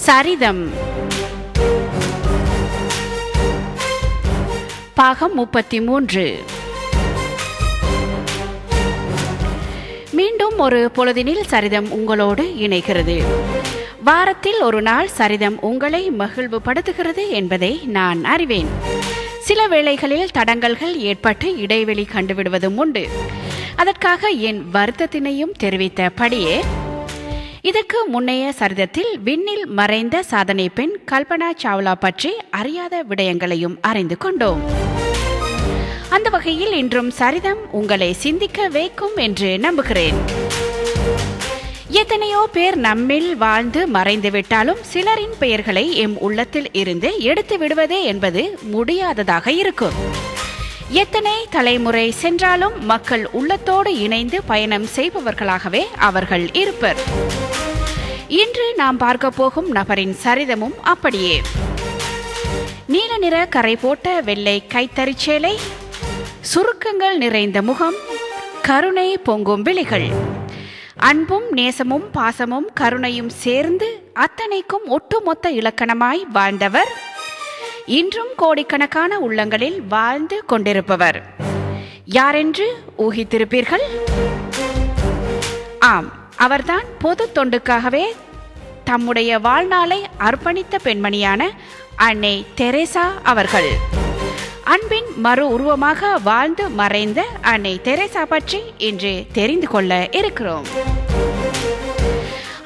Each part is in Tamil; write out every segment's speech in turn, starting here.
சரிதம் பாகம் 33. மீண்டும் ஒரு பொழுதினில் சரிதம் உங்களோடு இணைகிறது. வாரத்தில் ஒரு நாள் சரிதம் உங்களை மகிழ்வுபடுத்துகிறது என்பதை நான் அறிவேன். சில வேளைகளில் தடங்கல்கள் ஏற்பட்டு இடைவெளி கண்டுவிடுவதும் உண்டு. அதற்காக என் வருத்தத்தினையும் தெரிவித்தபடியே இதற்கு முன்னைய சரிதத்தில் விண்ணில் மறைந்த சாதனை பெண் கல்பனா சாவ்லா பற்றி அறியாத விடயங்களையும் அறிந்து கொண்டோம். அந்த வகையில் இன்றும் சரிதம் உங்களை சிந்திக்க வைக்கும் என்று நம்புகிறேன். எத்தனையோ பேர் நம்மில் வாழ்ந்து மறைந்துவிட்டாலும் சிலரின் பெயர்களை எம் உள்ளத்தில் இருந்து எடுத்து விடுவதே என்பது முடியாததாக இருக்கும். எத்தனை தலைமுறை சென்றாலும் மக்கள் உள்ளத்தோடு இணைந்து பயணம் செய்பவர்களாகவே அவர்கள் இருப்பர். இன்று நாம் பார்க்க போகும் நபரின் சரிதமும் அப்படியே. நீல நிற கரை போட்ட வெள்ளை கைத்தறிச்சேலை, சுருக்கங்கள் நிறைந்த முகம், கருணை பொங்கும் விழிகள், அன்பும் நேசமும் பாசமும் கருணையும் சேர்ந்து அத்தனைக்கும் ஒட்டுமொத்த இலக்கணமாய் வாழ்ந்தவர், இன்றும் கோடிக்கணக்கான உள்ளங்களில் வாழ்ந்து கொண்டிருப்பவர் யாரென்று ஊகித்திருப்பீர்கள்? ஆம், அவர்தான் பொது தொண்டுக்காகவே தம்முடைய வாழ்நாளை அர்ப்பணித்த பெண்மணியான அன்னை தெரேசா அவர்கள். அன்பின் மறு உருவமாக வாழ்ந்து மறைந்த அன்னை தெரேசா பற்றி இன்று தெரிந்து கொள்ள இருக்கிறோம்.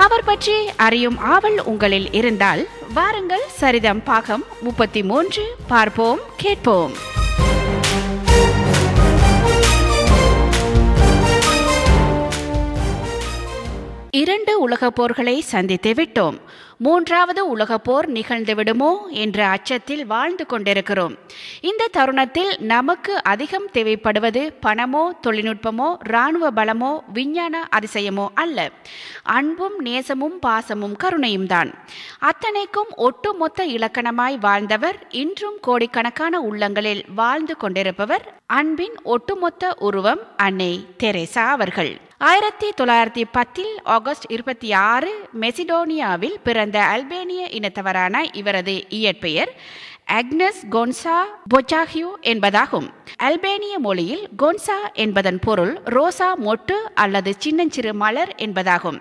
அவர் பற்றி அறியும் ஆவல் உங்களில் இருந்தால் வாருங்கள், சரிதம் பாகம் 33 பார்ப்போம், கேட்போம். இரண்டு உலகப் போர்களை சந்தித்து விட்டோம். மூன்றாவது உலகப் போர் நிகழ்ந்து விடுமோ என்ற அச்சத்தில் வாழ்ந்து கொண்டிருக்கிறோம். இந்த தருணத்தில் நமக்கு அதிகம் தேவைப்படுவது பணமோ தொழில்நுட்பமோ இராணுவ பலமோ விஞ்ஞான அதிசயமோ அல்ல, அன்பும் நேசமும் பாசமும் கருணையும் தான். அத்தனைக்கும் ஒட்டுமொத்த இலக்கணமாய் வாழ்ந்தவர், இன்றும் கோடிக்கணக்கான உள்ளங்களில் வாழ்ந்து கொண்டிருப்பவர், அன்பின் ஒட்டுமொத்த உருவம் அன்னை தெரேசா அவர்கள். 1910 ஆகஸ்ட் 26 மெசிடோனியாவில் பிறந்த அல்பேனிய இனத்தவரான இவரது இயற்பெயர் அக்னஸ் கோன்சா பொச்சாஹியூ என்பதாகும். அல்பேனிய மொழியில் கோன்சா என்பதன் பொருள் ரோசா மொட்டு அல்லது சின்னஞ்சிறு மலர் என்பதாகும்.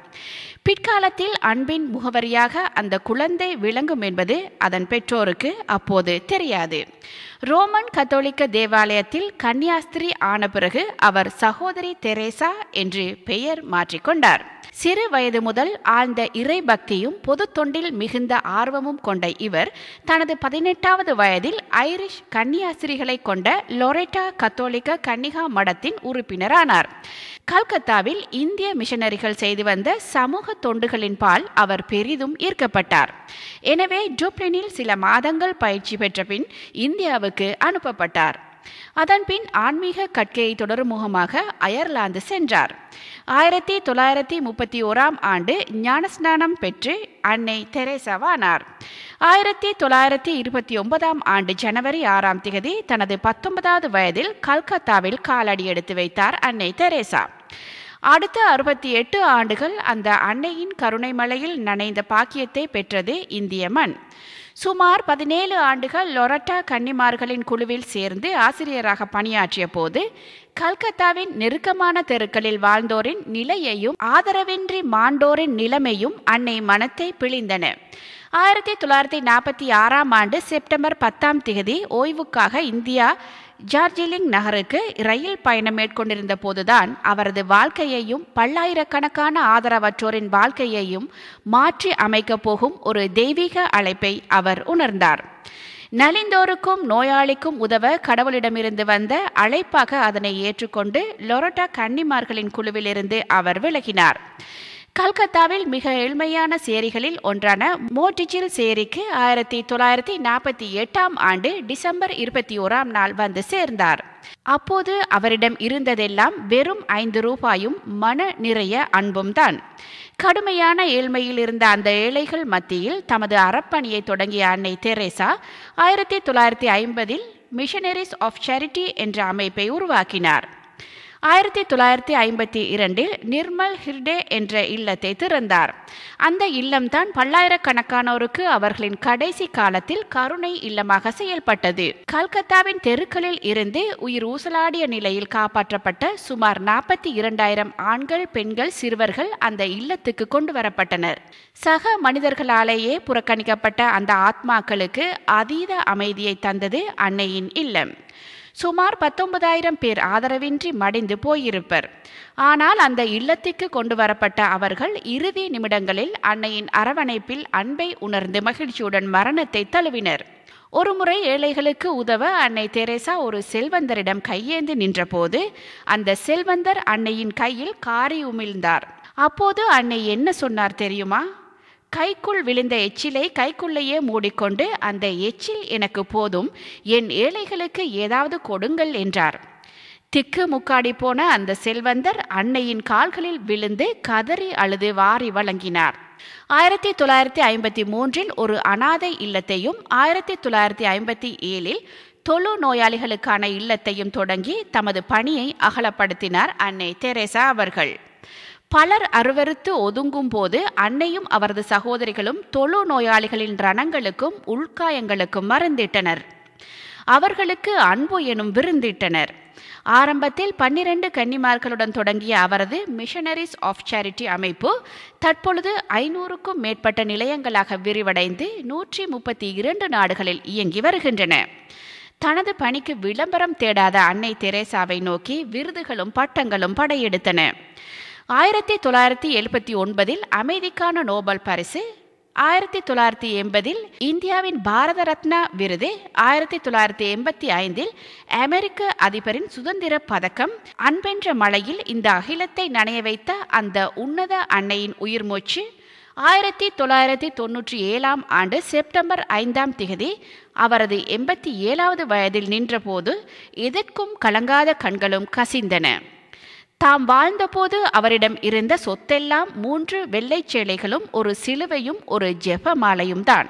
பிற்காலத்தில் அன்பின் முகவரியாக அந்த குழந்தை விளங்கும் என்பது அதன் பெற்றோருக்கு அப்போது தெரியாது. ரோமன் கத்தோலிக்க தேவாலயத்தில் கன்னியாஸ்திரி ஆன பிறகு அவர் சகோதரி தெரேசா என்று பெயர் மாற்றிக்கொண்டார். சிறு வயது முதல் ஆழ்ந்த இறை பக்தியும் பொது தொண்டில் மிகுந்த ஆர்வமும் கொண்ட இவர் தனது 18வது வயதில் ஐரிஷ் கன்னியாஸ்திரிகளை கொண்ட லொரெட்டா கத்தோலிக்க கன்னிகா மடத்தின் உறுப்பினரானார். கல்கத்தாவில் இந்திய மிஷனரிகள் செய்து வந்த சமூக தொண்டுகளின் பால் அவர் பெரிதும் ஈர்க்கப்பட்டார். எனவே டூப்ளினில் சில மாதங்கள் பயிற்சி பெற்ற பின் இந்தியாவுக்கு அனுப்பப்பட்டார். அதன்பின் ஆன்மீக கற்கையை தொடரும் முகமாக அயர்லாந்து சென்றார். 1931 ஆண்டு ஞானஸ்நானம் பெற்று அன்னை தெரேசாவானார். 1929 ஆண்டு ஜனவரி 6 தனது 19வது வயதில் கல்கத்தாவில் காலடி எடுத்து வைத்தார் அன்னை தெரேசா. அடுத்த 68 ஆண்டுகள் அந்த அன்னையின் கருணை மலையில் நனைந்த பாக்கியத்தை பெற்றது இந்திய மண். சுமார் 17 ஆண்டுகள் லொரெட்டா கன்னிமார்களின் குழுவில் சேர்ந்து ஆசிரியராக பணியாற்றிய போது கல்கத்தாவின் நெருக்கமான தெருக்களில் வாழ்ந்தோரின் நிலையையும் ஆதரவின்றி மாண்டோரின் நிலைமையும் அன்னை மனத்தை பிழிந்தன. 1946 ஆண்டு செப்டம்பர் 10 ஓய்வுக்காக இந்தியா ஜார்ஜிலிங் நகருக்கு ரயில் பயணம் மேற்கொண்டிருந்த போதுதான் அவரது வாழ்க்கையையும் பல்லாயிரக்கணக்கான ஆதரவற்றோரின் வாழ்க்கையையும் மாற்றி அமைக்கப் போகும் ஒரு தெய்வீக அழைப்பை அவர் உணர்ந்தார். நலிந்தோருக்கும் நோயாளிக்கும் உதவ கடவுளிடமிருந்து வந்த அழைப்பாக அதனை ஏற்றுக்கொண்டு லொரெட்டா கன்னிமார்களின் குழுவிலிருந்து அவர் விலகினார். கல்கத்தாவில் மிக எளிமையான சேரிகளில் ஒன்றான மோட்டிஜில் சேரிக்கு 1948 ஆண்டு டிசம்பர் 21 வந்து சேர்ந்தார். அப்போது அவரிடம் இருந்ததெல்லாம் வெறும் 5 ரூபாயும் மன நிறைய அன்பும் தான். கடுமையான ஏழ்மையில் இருந்த அந்த ஏழைகள் மத்தியில் தமது அறப்பணியை தொடங்கிய அன்னை தெரேசா 1950 மிஷனரிஸ் ஆஃப் சேரிட்டி என்ற அமைப்பை உருவாக்கினார். 1952 நிர்மல் ஹிர்டே என்ற இல்லத்தை திறந்தார். அந்த இல்லம்தான் பல்லாயிரக்கணக்கானோருக்கு அவர்களின் கடைசி காலத்தில் கருணை இல்லமாக செயல்பட்டது. கல்கத்தாவின் தெருக்களில் இருந்து உயிர் ஊசலாடிய நிலையில் காப்பாற்றப்பட்ட சுமார் 42,000 ஆண்கள், பெண்கள், சிறுவர்கள் அந்த இல்லத்துக்கு கொண்டு வரப்பட்டனர். சக மனிதர்களாலேயே புறக்கணிக்கப்பட்ட அந்த ஆத்மாக்களுக்கு அதீத அமைதியை தந்தது அன்னையின் இல்லம். சுமார் 19,000 பேர் ஆதரவின்றி மடிந்து போயிருப்பர். ஆனால் அந்த இல்லத்திற்கு கொண்டு வரப்பட்ட அவர்கள் இறுதி நிமிடங்களில் அன்னையின் அரவணைப்பில் அன்பை உணர்ந்து மகிழ்ச்சியுடன் மரணத்தை தழுவினர். ஒருமுறை ஏழைகளுக்கு உதவ அன்னை தெரேசா ஒரு செல்வந்தரிடம் கையேந்தி நின்றபோது அந்த செல்வந்தர் அன்னையின் கையில் காரி உமிழ்ந்தார். அப்போது அன்னை என்ன சொன்னார் தெரியுமா? கைக்குள் விழுந்த எச்சிலை கைக்குள்ளேயே மூடிக்கொண்டு, அந்த எச்சில் எனக்கு போதும், என் ஏழைகளுக்கு ஏதாவது கொடுங்கள் என்றார். திக்கு முக்காடி போன அந்த செல்வந்தர் அன்னையின் கால்களில் விழுந்து கதறி அழுது வாரி வழங்கினார். 1953 ஒரு அனாதை இல்லத்தையும் 1957 தொழு நோயாளிகளுக்கான இல்லத்தையும் தொடங்கி தமது பணியை அகலப்படுத்தினார் அன்னை தெரேசா அவர்கள். பலர் அருவருத்து ஒதுங்கும் போது அன்னையும் அவரது சகோதரிகளும் தொழு நோயாளிகளின் ரணங்களுக்கும் உள்காயங்களுக்கும் மருந்திட்டனர். அவர்களுக்கு அன்பு எனும் விருந்திட்டனர். ஆரம்பத்தில் 12 கன்னிமார்களுடன் தொடங்கிய அவரது மிஷனரிஸ் ஆஃப் சேரிட்டி அமைப்பு தற்பொழுது 500க்கும் மேற்பட்ட நிலையங்களாக விரிவடைந்து 132 நாடுகளில் இயங்கி வருகின்றன. தனது பணிக்கு விளம்பரம் தேடாத அன்னை தெரேசாவை நோக்கி விருதுகளும் பட்டங்களும் படையெடுத்தன. 1979 அமைதிக்கான நோபல் பரிசு, 1980 இந்தியாவின் பாரத ரத்னா விருது, 1985 அமெரிக்க அதிபரின் சுதந்திர பதக்கம், அன்பென்ற மழையில் இந்த அகிலத்தை நனைய வைத்த அந்த உன்னத அன்னையின் உயிர் மூச்சு, 1997 செப்டம்பர் 5 அவரது 87வது வயதில் நின்றபோது எதற்கும் கலங்காத கண்களும் கசிந்தன. தாம் வாழ்ந்தபோது அவரிடம் இருந்த சொத்தெல்லாம் 3 வெள்ளை சேலைகளும் ஒரு சிலுவையும் ஒரு ஜெப மாலையும் தான்.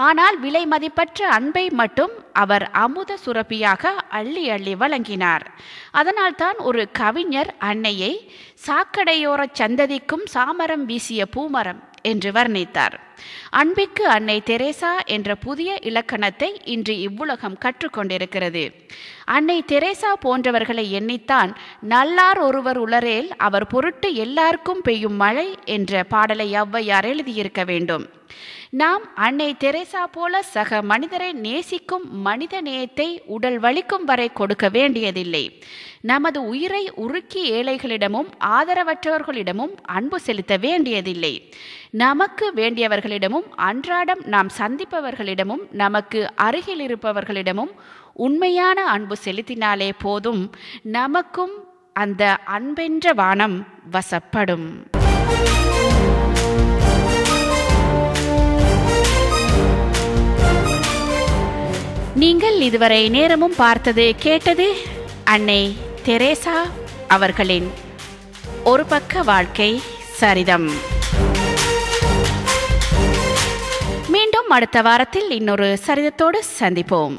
ஆனால் விலை மதிப்பற்ற அன்பை மட்டும் அவர் அமுத சுரப்பியாக அள்ளி அள்ளி வழங்கினார். அதனால்தான் ஒரு கவிஞர் அன்னையை சாக்கடையோர சந்ததிக்கும் சாமரம் வீசிய பூமரம் என்று வர்ணித்தார். அன்பிற்கு அன்னை தெரேசா என்ற புதிய இலக்கணத்தை இன்று இவ்வுலகம் கற்றுக்கொண்டிருக்கிறது. அன்னை தெரேசா போன்றவர்களை எண்ணித்தான் நல்லார் ஒருவர் உளரேல் அவர் பொருட்டு எல்லாருக்கும் பெய்யும் மழை என்ற பாடலை ஔவையார் எழுதியிருக்க வேண்டும். நாம் அன்னை தெரேசா போல சக மனிதரை நேசிக்கும் மனித நேயத்தை உடல் வலிக்கும் வரை கொடுக்க வேண்டியதில்லை. நமது உயிரை உருக்கி ஏழைகளிடமும் ஆதரவற்றவர்களிடமும் அன்பு செலுத்த வேண்டியதில்லை. நமக்கு வேண்டியவர்களிடமும் அன்றாடம் நாம் சந்திப்பவர்களிடமும் நமக்கு அருகில் இருப்பவர்களிடமும் உண்மையான அன்பு செலுத்தினாலே போதும், நமக்கும் அந்த அன்பென்ற வானம் வசப்படும். நீங்கள் இதுவரை நேரமும் பார்த்தது கேட்டது அன்னை தெரேசா அவர்களின் ஒரு பக்க வாழ்க்கை சரிதம். மீண்டும் அடுத்த வாரத்தில் இன்னொரு சரிதத்தோடு சந்திப்போம்.